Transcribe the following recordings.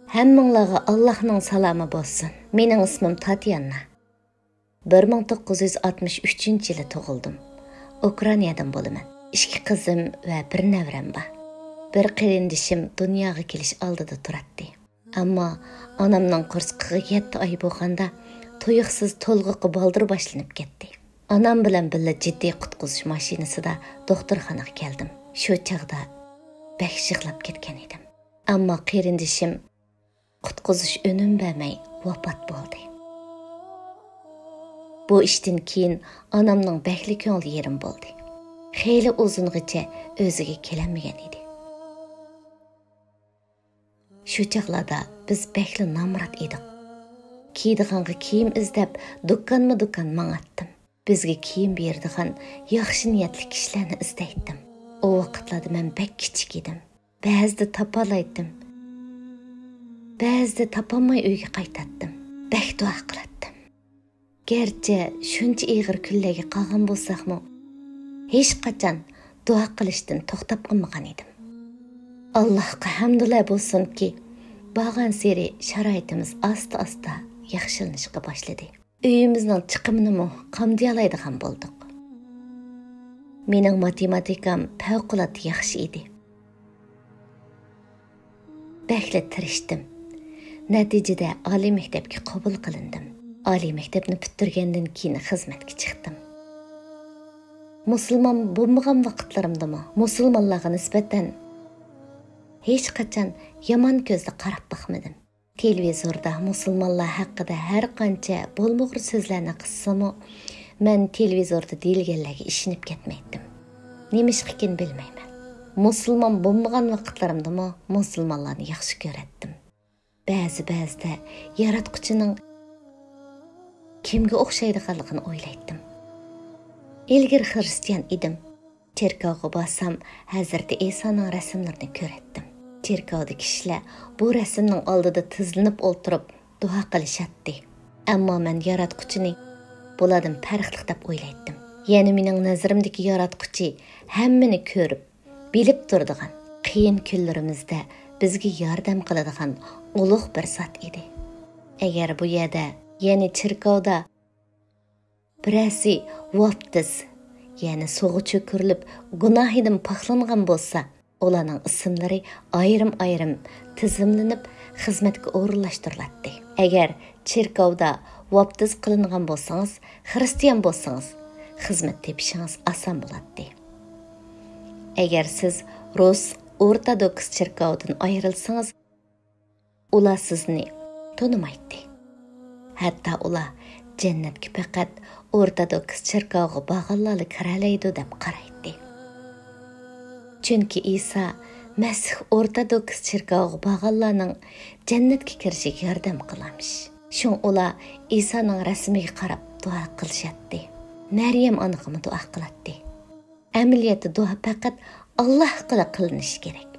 Hammanglarga Allohning salomı bo'lsin. Mening ismim Tatyana. 1963-yili tug'ildim. Ukrainadan bo'laman. 2 qizim va 1 nevram bor. Bir qarindishim dunyoga kelish oldida turadi. Ammo onamning qursiqiga 7 oy bo'lganda tuyuqsiz to'lg'iqi baldir boshlanib ketdi. Onam bilan birga jiddiy qutqizish mashinasida doktorxonaga keldim. Shu chaqda bak yig'lab ketgan edim. Ammo qarindishim qutqizish önüm vermey vafot bo'ldi. Bu ishdan keyin onamning bakli ko'ngli yerim bo'ldi. Xeyli uzungacha o'ziga kelamagan edi. Shu chaqlarda biz bakli namrat edik. Kiydiganga kiyim izlab do'konma-do'kon mang'atdim. Bizga kiyim berdigan yaxshi niyatli kishilarni izlaydim. O vaqtlarda men bak kichik edim. Ba'zida topalaydim. Ba'zida topolmay uyga qaytatdim. Bak duo qilatdim. Gerçi shuncha ig'ir kunlarga qolgan bo'lsaqmi, hech qachon duo qilishdan to'xtab qolmagan edim. Allohga hamdlar bo'lsinki, borgan sari sharoitimiz asta-asta yaxshilanishga boshladi. Uyimizning chiqimini qamdayalaydigan bo'ldik. Mening matematikam favqulodda yaxshi edi. Bakla tirishdim. Natijada oliy maktabga qabul qilindim. Oliy maktabni bitirgandan keyin xizmatga chiqdim. Musulmon bo'lmagan vaqtlarimda musulmonlarga nisbatan hech qachon yomon ko'zda qarab baxmadim. Televizorda musulmonlar haqida har qancha bo'lmag'ur so'zlarni qissam-u, men televizorda deyilganlarga ishonib ketmaydim. Nimishqikin bilmayman. Musulmon bo'lmagan vaqtlarimda musulmonlarni yaxshi ko'ratdim. Ba'zida yaratquchining kimga o'xshaydiganligini o'ylaydim. Ilgari xristian edim. Cherkovga borsam, Hazrati Isoning rasmlarini ko'ratdim. Cherkovda kishilar bu rasmning oldida tizlanib o'ltirib duo qilishadi. Ammo men yaratquchini bulardan farqli deb o'ylaydim. Ya'ni mening nazarimdagi yaratquchi hammani ko'rib, bilib turadigan, qiyin kunlarimizda bizga yordam qiladigan ulug' bir zot edi. Agar bu yerda, ya'ni cherkovda birasi vaftiz, ya'ni sug'i cho'kirilib gunohidan paqlangan bo'lsa, ularning ismlari ayrim-ayrim tizimlanib xizmatga o'rinlashtiriladi. Agar cherkovda vaftiz qilingan bo'lsangiz, xristian bo'lsangiz, xizmat tepishingiz oson bo'ladi. Agar siz Rus ortodoks cherkovdan ayrilsangiz, ular sizni tonimaydi. Hatto ular jannatga faqat ortodoks cherkovga borganlar kiralaydi deb qaraydi. Chunki Isa Masih ortodoks cherkovga borganlarning jannatga kirishiga yordam qilamish. Shun ular Isaning rasmiga qarab duo qilishadi. Maryam onag'imi duo qiladi. Amaliyotda duo faqat Alloh qila qilinishi kerak.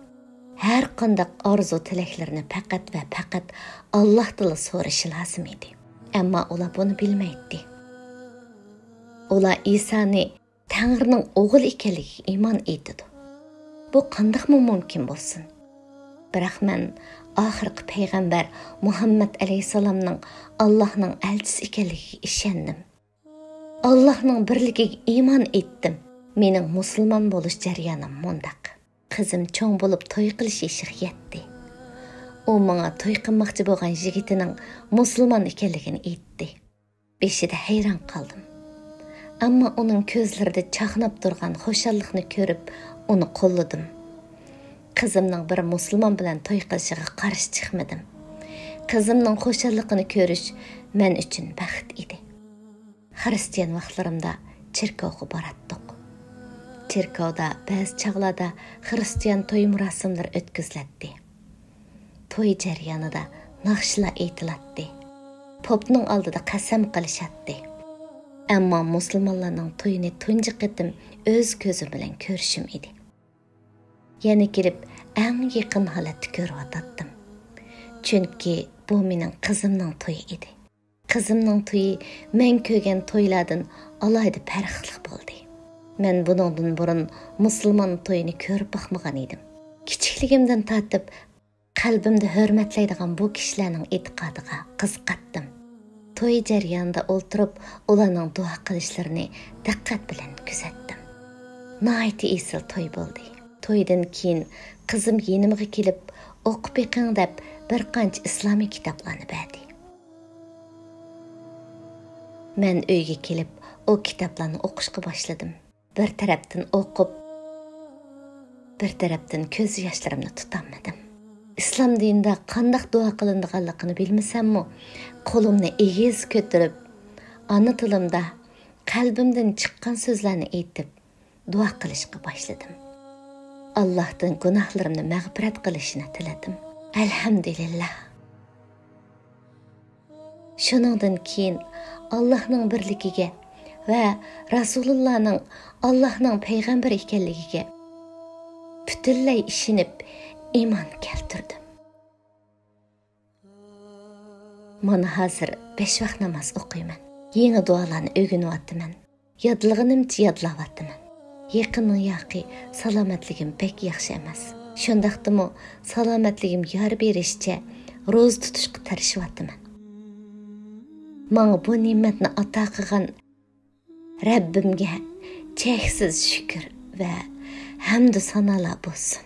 Har qanday orzu tilaklarini faqat va faqat Allohdan so'rashi lozim edi. Ammo ular buni bilmaydi. Ular Isoni Tangrining o'g'li ekanligiga iymon etdi. Bu qandoqmi mumkin bo'lsin? Biroq men oxirgi payg'ambar Muhammad alayhisalomning Allohning elchisi ekanligiga ishondim. Allohning birligiga iymon etdim. Mening musulmon bo'lish jarayonim mundaq. Qizim cho'ng bo'lib to'y qilish ishiga yetdi. U menga to'y qilmoqchi bo'lgan yigitining musulmon ekanligini aytdi. Beshida hayron qoldim. Ammo uning ko'zlarida chaqnab turgan xushallikni ko'rib, uni qo'lladim. Qizimning bir musulmon bilan to'y qilishiga qarshi chiqmadim. Qizimning xushalligini ko'rish men uchun baxt edi. Xristian vaqtlarimda cherkovga boratdik. Cherkovda ba'zi chaqlarda xristian to'y marosimlari o'tkaziladi. To'y jarayonida naqshlar aytiladi. Popning oldida qasam qilishadi. Ammo musulmonlarning to'yini tunji qitim o'z ko'zim bilan ko'rishim edi. Yana kelib eng yaqin holatda ko'rib Chunki bu mening qizimning to'yi edi. Qizimning to'yi men ko'rgan to'ylardan alohida farqli bo'ldi. Men bundan burun musulmon to'yini ko'rib baxmagan edim. Kichikligimdan tortib Qalbimda hurmatlaydigan bu kishilarning e'tiqodiga qiziqatdim. To'y jarayonida o'ltirib, ularning duo qilishlarini diqqat bilan kuzatdim. Nihoyatda esil to'y bo'ldi. To'ydan keyin qizim yenimga kelib, o'qib yiqing deb bir qancha islomiy kitoblarni berdi. Men uyga kelib, o kitoblarni o'qishga boshladim. Bir tarafdan o'qib, bir tarafdan ko'z yoshlarimni tutolmadim. İslam dinida qandaq duo qilinadiganligini bilmasammi, qo'limni egiz ko'tarib, ana tilimda qalbimdan chiqqan so'zlarni aytib, duo qilishga boshladim. Allohdan gunohlarimni mag'firat qilishini tiladim. Alhamdulillah. Shuningdan keyin Allohning birligiga va Rasulullohning Allohning payg'ambari ekanligiga butunlay ishonib iymon keltirdim. Mana hozir 5 vaqt namoz o'qiyman. Yangi duolarni o'rganyapman. Yodlig'inimcha yodlayapman. Yaqinning yoqi salomatligim pek yaxshi emas. Shundaqdimi salomatligim yor berishcha ro'za tutishga tirishyapman. Menga bu ne'matni ato qilgan Rabbimga cheksiz shukr va hamd sanolar bo'lsin.